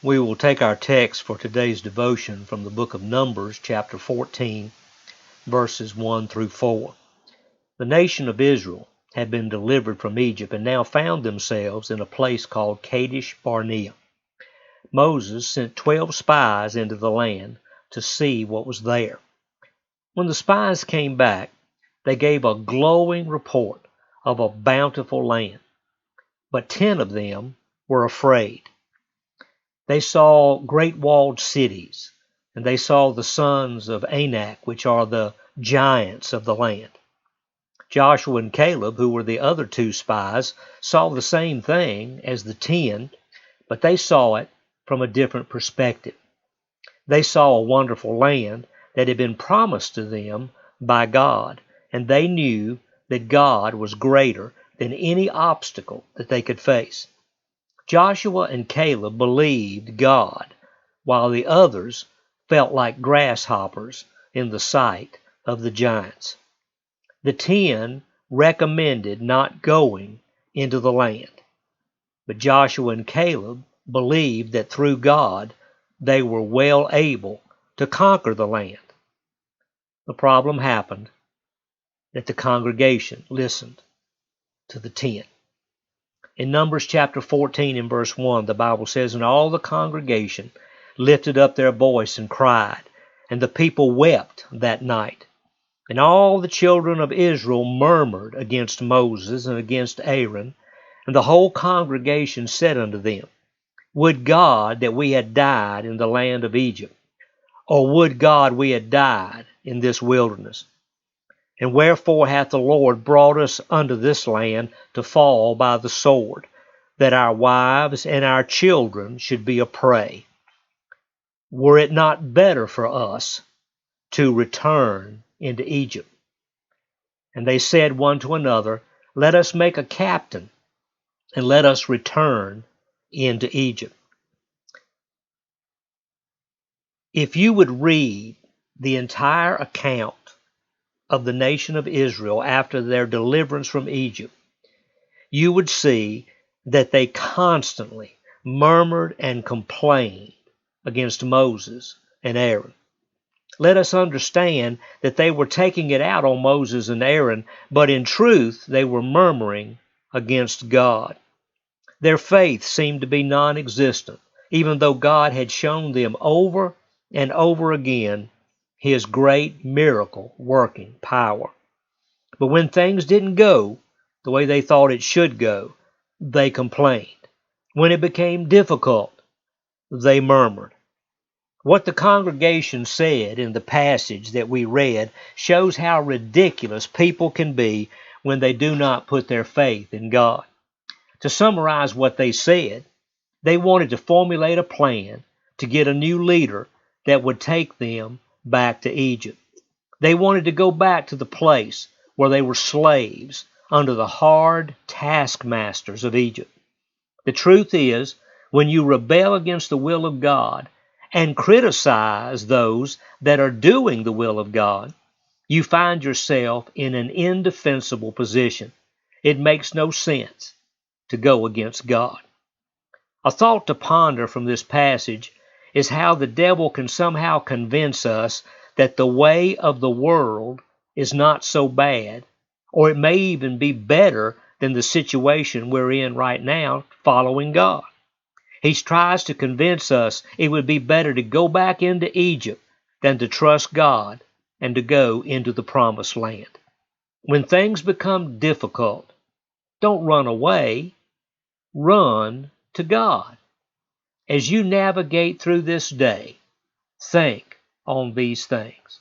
We will take our text for today's devotion from the book of Numbers, chapter 14, verses 1 through 4. The nation of Israel had been delivered from Egypt and now found themselves in a place called Kadesh Barnea. Moses sent 12 spies into the land to see what was there. When the spies came back, they gave a glowing report of a bountiful land, but 10 of them were afraid. They saw great walled cities, and they saw the sons of Anak, which are the giants of the land. Joshua and Caleb, who were the other 2 spies, saw the same thing as the 10, but they saw it from a different perspective. They saw a wonderful land that had been promised to them by God, and they knew that God was greater than any obstacle that they could face. Joshua and Caleb believed God, while the others felt like grasshoppers in the sight of the giants. The 10 recommended not going into the land, but Joshua and Caleb believed that through God they were well able to conquer the land. The problem happened that the congregation listened to the 10. In Numbers chapter 14 and verse 1, the Bible says, "And all the congregation lifted up their voice and cried, and the people wept that night. And all the children of Israel murmured against Moses and against Aaron. And the whole congregation said unto them, Would God that we had died in the land of Egypt, or would God we had died in this wilderness? And wherefore hath the Lord brought us unto this land to fall by the sword, that our wives and our children should be a prey? Were it not better for us to return into Egypt? And they said one to another, Let us make a captain, and let us return into Egypt." If you would read the entire account of the nation of Israel after their deliverance from Egypt, you would see that they constantly murmured and complained against Moses and Aaron. Let us understand that they were taking it out on Moses and Aaron, but in truth they were murmuring against God. Their faith seemed to be non-existent, even though God had shown them over and over again His great miracle working power. But when things didn't go the way they thought it should go, they complained. When it became difficult, they murmured. What the congregation said in the passage that we read shows how ridiculous people can be when they do not put their faith in God. To summarize what they said, they wanted to formulate a plan to get a new leader that would take them back to Egypt. They wanted to go back to the place where they were slaves under the hard taskmasters of Egypt. The truth is, when you rebel against the will of God and criticize those that are doing the will of God, you find yourself in an indefensible position. It makes no sense to go against God. A thought to ponder from this passage is how the devil can somehow convince us that the way of the world is not so bad, or it may even be better than the situation we're in right now following God. He tries to convince us it would be better to go back into Egypt than to trust God and to go into the promised land. When things become difficult, don't run away, run to God. As you navigate through this day, think on these things.